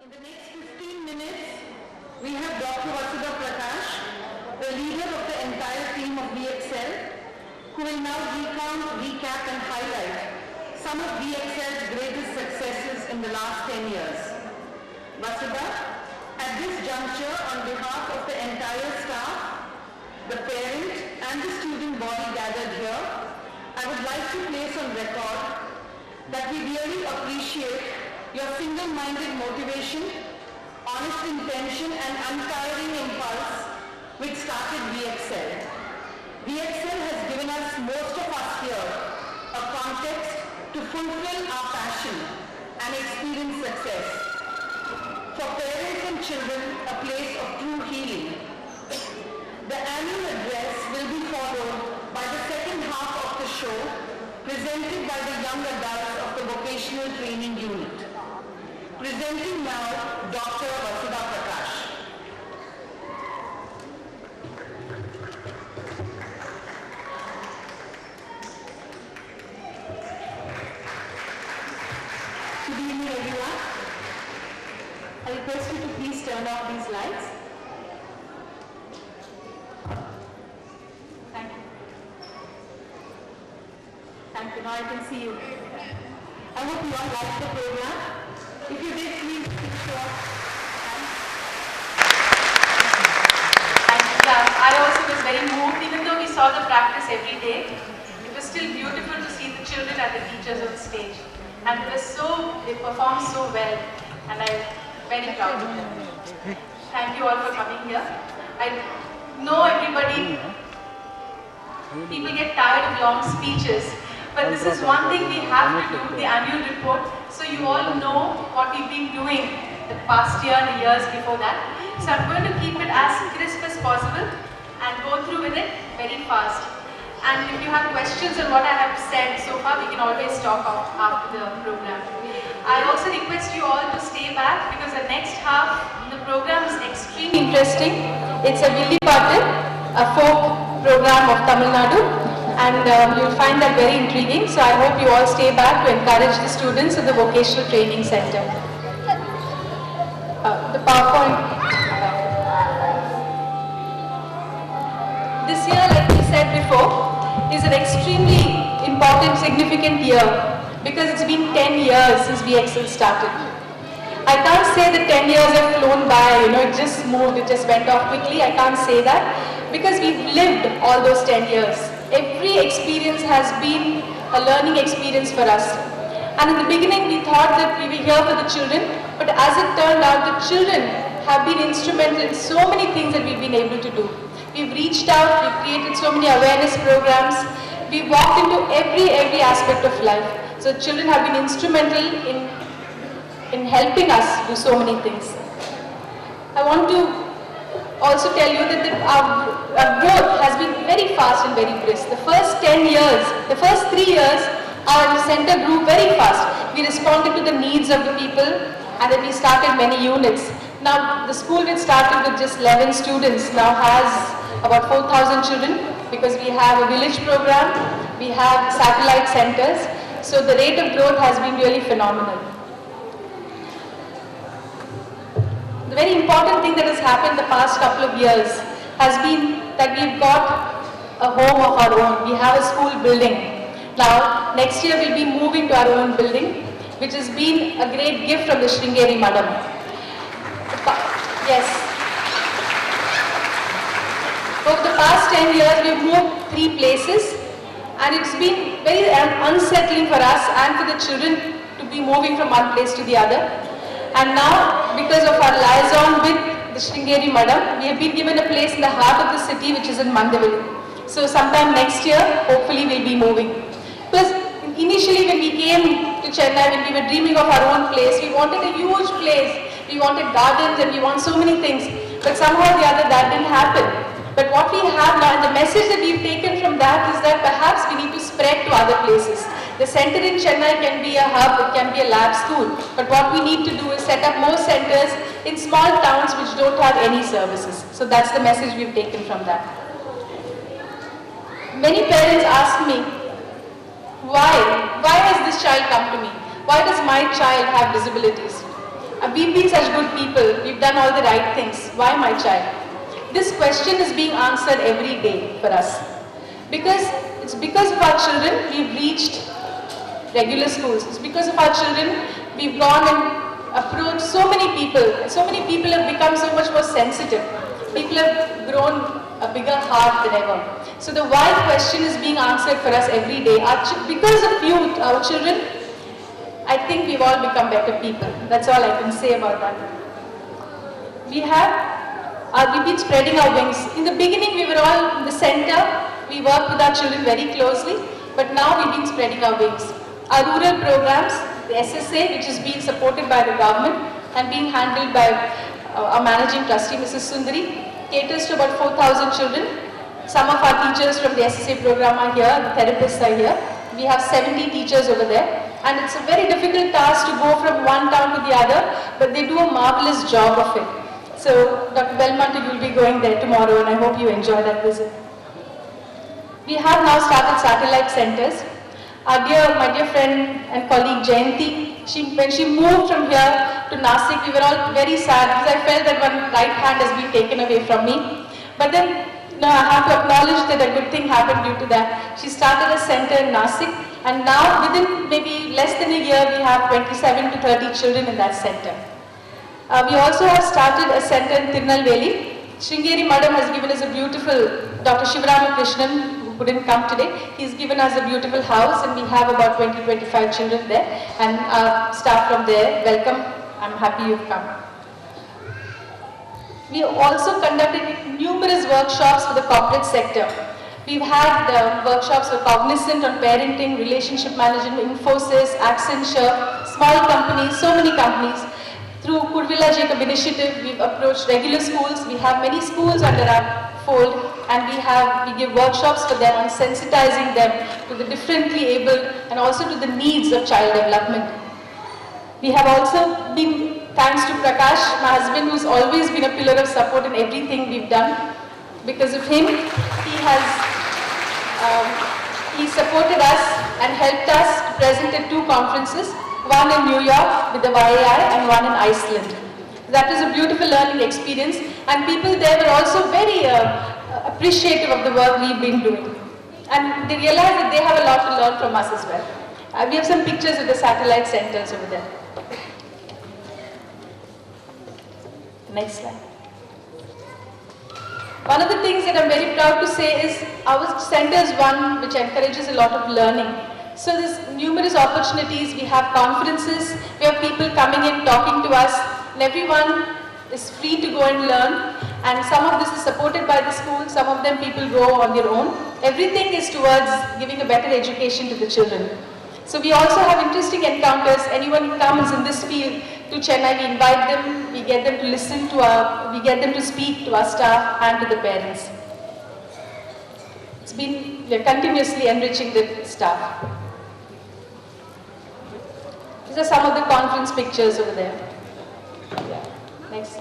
In the next 15 minutes, we have Dr. Vasudha Prakash, the leader of the entire team of VXL, who will now recap and highlight some of VXL's greatest successes in the last 10 years. Vasudha, at this juncture, on behalf of the entire staff, the parent and the student body gathered here, I would like to place on record that we really appreciate your single-minded motivation, honest intention and untiring impulse which started VXL. VXL has given us, most of us here, a context to fulfill our passion and experience success. For parents and children, a place of true healing. The annual address will be followed by the second half of the show, presented by the young adults of the Vocational Training Unit. Presenting now, Dr. Vasudha Prakash. Good evening, everyone. I request you to please turn off these lights. Thank you. Thank you. Now I can see you. I hope you all liked the program. If you did, please keep short. And I also was very moved, even though we saw the practice every day. It was still beautiful to see the children and the teachers on stage. And they performed so well. And I'm very proud of them. Thank you all for coming here. I know people get tired of long speeches. But this is one thing we have to do, the annual report, so you all know what we've been doing the past year and the years before that. So I'm going to keep it as crisp as possible and go through with it very fast. And if you have questions on what I have said so far, we can always talk after the program. I also request you all to stay back because the next half of the program is extremely interesting. It's a Villi Pattu, a folk program of Tamil Nadu. And you'll find that very intriguing. So I hope you all stay back to encourage the students at the Vocational Training Center. The PowerPoint. This year, like we said before, is an extremely important, significant year because it's been 10 years since VXL started. I can't say that 10 years have flown by, it just moved, it just went off quickly. I can't say that because we've lived all those 10 years. Every experience has been a learning experience for us. And in the beginning, we thought that we were here for the children, but as it turned out, the children have been instrumental in so many things that we've been able to do. We've reached out, we've created so many awareness programs, we've walked into every aspect of life. So children have been instrumental in helping us do so many things. I want to also tell you that our growth has been very fast and very brisk. The first 3 years, our center grew very fast. We responded to the needs of the people and then we started many units. Now the school which started with just 11 students now has about 4,000 children because we have a village program, we have satellite centers. So the rate of growth has been really phenomenal. The very important thing that has happened the past couple of years has been that we've got a home of our own. We have a school building. Now, next year we'll be moving to our own building, which has been a great gift from the Sringeri Madam. Yes. Over the past 10 years, we've moved 3 places, and it's been very unsettling for us and for the children to be moving from one place to the other. And now, because of our liaison with the Sringeri Madam, we have been given a place in the heart of the city, which is in Mandavili. So sometime next year, hopefully we'll be moving. Because initially when we came to Chennai, when we were dreaming of our own place, we wanted a huge place. We wanted gardens and we want so many things. But somehow or the other, that didn't happen. But what we have now, and the message that we've taken from that is that perhaps we need to spread to other places. The center in Chennai can be a hub, it can be a lab school. But what we need to do is set up more centers in small towns which don't have any services. So that's the message we've taken from that. Many parents ask me, why has this child come to me? Why does my child have disabilities? We've been such good people, we've done all the right things, why my child? This question is being answered every day for us. Because it's because of our children we've reached regular schools. It's because of our children we've gone and approached so many people. And so many people have become so much more sensitive. People have grown a bigger heart than ever. So the why question is being answered for us every day. Because of you, our children, I think we've all become better people. That's all I can say about that. We've been spreading our wings. In the beginning, we were all in the center. We worked with our children very closely. But now we've been spreading our wings. Our rural programs, the SSA, which is being supported by the government and being handled by our managing trustee, Mrs. Sundari, caters to about 4,000 children. Some of our teachers from the SSA program are here, the therapists are here. We have 70 teachers over there. And it's a very difficult task to go from one town to the other, but they do a marvelous job of it. So, Dr. Belmonte, you'll be going there tomorrow, and I hope you enjoy that visit. We have now started satellite centers. My dear friend and colleague Jayanti, when she moved from here to Nasik, we were all very sad because I felt that one right hand has been taken away from me. But then, I have to acknowledge that a good thing happened due to that. She started a center in Nasik, and now within maybe less than a year, we have 27 to 30 children in that center. We also have started a center in Tirunelveli. Sringeri Madam has given us a beautiful, Dr. Shivaramakrishnan, who couldn't come today, he's given us a beautiful house, and we have about 20-25 children there, and our staff from there, welcome. I'm happy you've come. We also conducted numerous workshops for the corporate sector. We've had workshops for Cognizant on parenting, relationship management, Infosys, Accenture, small companies, so many companies. Through Kurvilla Jacob initiative, we've approached regular schools. We have many schools under our fold, and we give workshops for them on sensitizing them to the differently abled and also to the needs of child development. We have also been, thanks to Prakash, my husband, who's always been a pillar of support in everything we've done. Because of him, he supported us and helped us to present at 2 conferences, one in New York with the YAI and one in Iceland. That was a beautiful learning experience, and people there were also very appreciative of the work we've been doing. And they realized that they have a lot to learn from us as well. We have some pictures of the satellite centers over there. Next slide. One of the things that I'm very proud to say is our center is one which encourages a lot of learning. So there's numerous opportunities. We have conferences, we have people coming in talking to us, and everyone is free to go and learn. And some of this is supported by the school, some of them people go on their own. Everything is towards giving a better education to the children. So we also have interesting encounters. Anyone who comes in this field to Chennai, we invite them, we get them to listen to we get them to speak to our staff and to the parents. We're continuously enriching the staff. These are some of the conference pictures over there. Yeah. Next.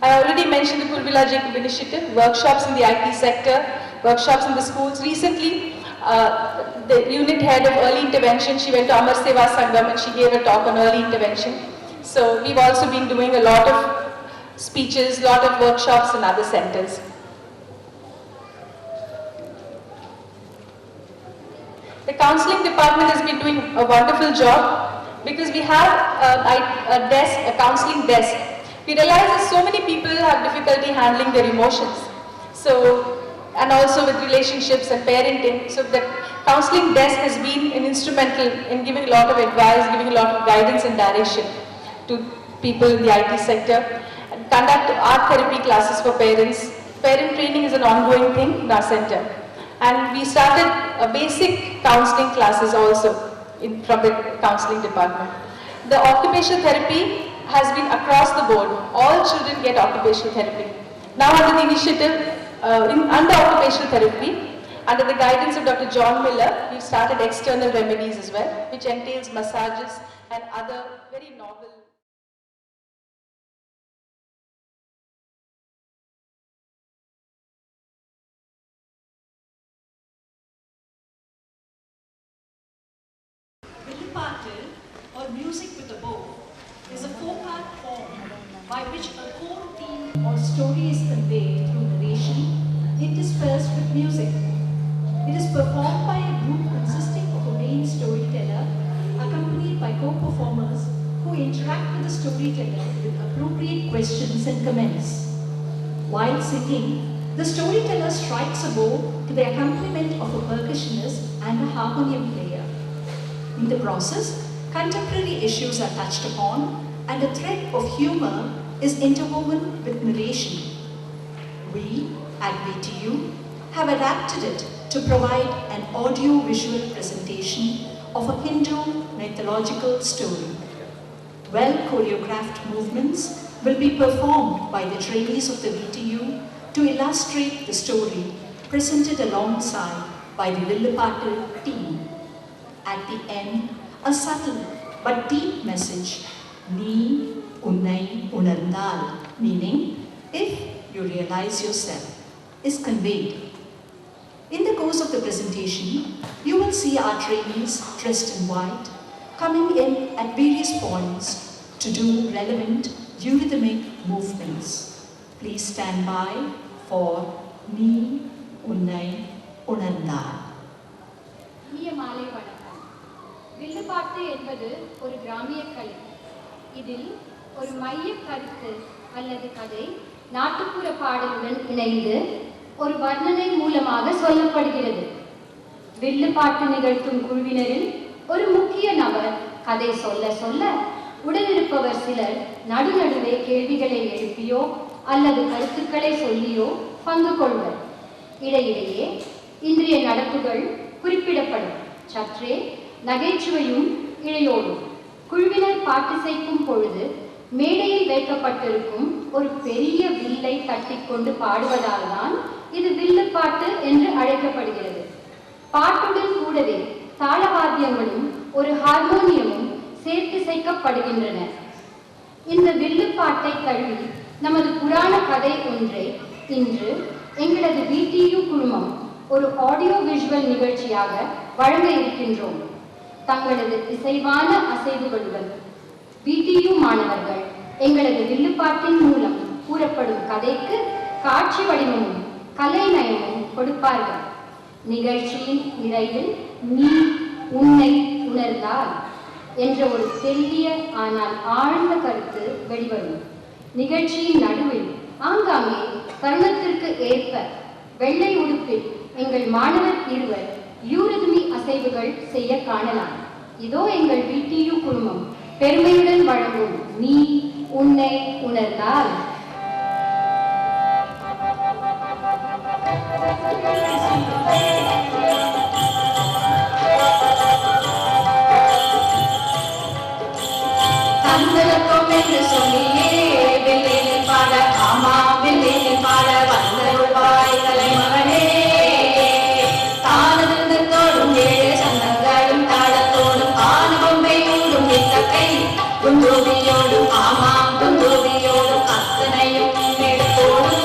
I already mentioned the Kurvilla Jacob initiative, workshops in the IT sector, workshops in the schools. Recently, the unit head of early intervention, she went to Amar Seva Sangam and she gave a talk on early intervention. So we've also been doing a lot of speeches, a lot of workshops in other centers. The counseling department has been doing a wonderful job because we have a counseling desk. We realize that so many people have difficulty handling their emotions. And also with relationships and parenting. So the counseling desk has been instrumental in giving a lot of advice, giving a lot of guidance and direction to people in the IT sector. And conduct art therapy classes for parents. Parent training is an ongoing thing in our center. And we started basic counseling classes also from the counseling department. The occupational therapy has been across the board. All children get occupational therapy. Now under the initiative, under occupational therapy, under the guidance of Dr. John Miller, we've started external remedies as well, which entails massages and other very novel. Villipatil, or music with a bow, by which a core theme or story is conveyed through narration, interspersed with music. It is performed by a group consisting of a main storyteller, accompanied by co-performers who interact with the storyteller with appropriate questions and comments. While singing, the storyteller strikes a bow to the accompaniment of a percussionist and a harmonium player. In the process, contemporary issues are touched upon and a thread of humor is interwoven with narration. We, at VTU, have adapted it to provide an audio-visual presentation of a Hindu mythological story. Well-choreographed movements will be performed by the trainees of the VTU to illustrate the story presented alongside by the Villupattu team. At the end, a subtle but deep message, Ni Unnai Unarndal, meaning, if you realize yourself, is conveyed. In the course of the presentation, you will see our trainees dressed in white, coming in at various points to do relevant eurythmic movements. Please stand by for Ni Unnai Unarndal. வில்லுப்பாட்டு என்பது ஒரு கிராமிய கலை. இதில் ஒரு மைய கருத்து அல்லது கதை நாட்டுப்புற பாடலுடன் இணைந்து ஒரு வர்ணனை மூலமாக சொல்லப்படுகிறது. வில்லுப்பாட்டு நிகழ்த்தும் குழுவினரில் ஒரு முக்கிய நபர் கதை சொல்ல சொல்ல உடனிருப்பவர் சிலர் நடுநடுவே கேள்விகளை எழுப்பியோ அல்லது கருத்துக்களை சொல்லியோ பங்கு கொள்வர். இடையிடையே இன்றைய நடப்புகள் குறிப்பிடப்படும். சற்றே நகைச்சுவையும் இழையோடும். குழுவினர் பாட்டிசைக்கும் பொழுது மேடையில் வைக்கப்பட்டிருக்கும் ஒரு பெரிய வில்லை தட்டிக்கொண்டு பாடுவதால் தான் இது வில்லுப்பாட்டு என்று அழைக்கப்படுகிறது. பாட்டுடன் கூடவே தாளவாத்தியங்களும் ஒரு ஹார்மோனியமும் சேர்த்திசைக்கப்படுகின்றன. இந்த வில்லுப்பாட்டை தழுவி நமது புராண கதை ஒன்றை இன்று எங்களது VTU குழுமம் ஒரு ஆடியோ விஷுவல் நிகழ்ச்சியாக வழங்க இருக்கின்றோம். தங்களது இசைவான அசைவுகளுடன் VTU மாணவர்கள் எங்களது வில்லுப்பாட்டின் மூலம் கூறப்படும் கதைக்கு காட்சி வடிவமும் கலை நயமும் கொடுப்பார்கள். நிகழ்ச்சியின் நிறைவில் நீ உன்னை உணர்ந்தால் என்ற ஒரு தெளிய ஆனால் ஆழ்ந்த கருத்து வெளிவரும். நிகழ்ச்சியின் நடுவில் ஆங்காங்கே தருணத்திற்கு ஏற்ப வெள்ளை உடுப்பில் எங்கள் மாணவர் இருவர் யூரித்மி அசைவுகள் செய்ய காணலாம். இதோ எங்கள் VTU குழுமம் பெருமையுடன் வழங்கும் நீ உன்னை உணர்ந்தால். தந்தரத்தோம் என்று சொல்லியே வெள்ளையில் பாட, ஆமா வெள்ளையில் பாட வந்தருள்வாய் தலைமகனே. தானதந்தத்தோடும் ஏழு சந்தங்களும் தாளத்தோடும் ஆன பொம்மையோடும் இத்தக்கை குந்தோபியோடும், ஆமாம் குந்தோபியோடும் அத்தனையும் எடுத்தோடும்.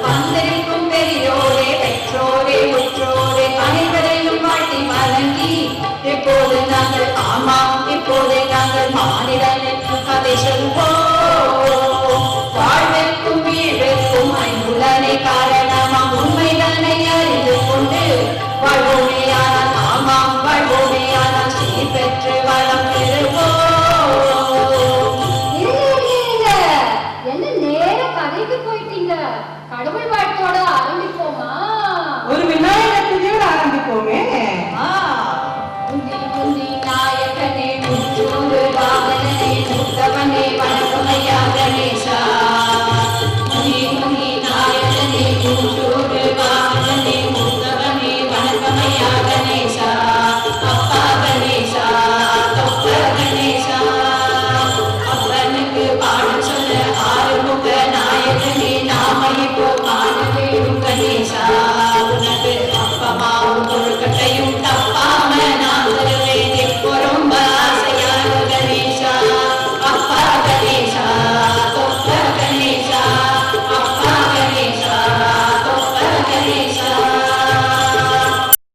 வந்தரிக்கும் பெரியோரே பெற்றோரே உற்றோரே அனைவரையும் வாழ்த்தி வணங்கி, எப்போது நாங்கள் ஆமாம் இப்போதே நாங்கள் மாநிலனுக்கு கதை சொல்வோம். வாழ்விற்கும் வீழ்விற்கும் ஐம்புலனை காரணமாம் உண்மைதனை அறிந்து கொண்டு வாழ்வோமையானால், ஆமாம் வாழ்வோமையானால் சீர் பெற்று வளம் பெறுவோம். என்ன நேர கதைக்கு போயிட்டீங்க? கடவுள் வாழ்த்தோட ஆரம்பிப்போமா? ஒரு விநாயகர் பூஜையோட ஆரம்பிப்போமே.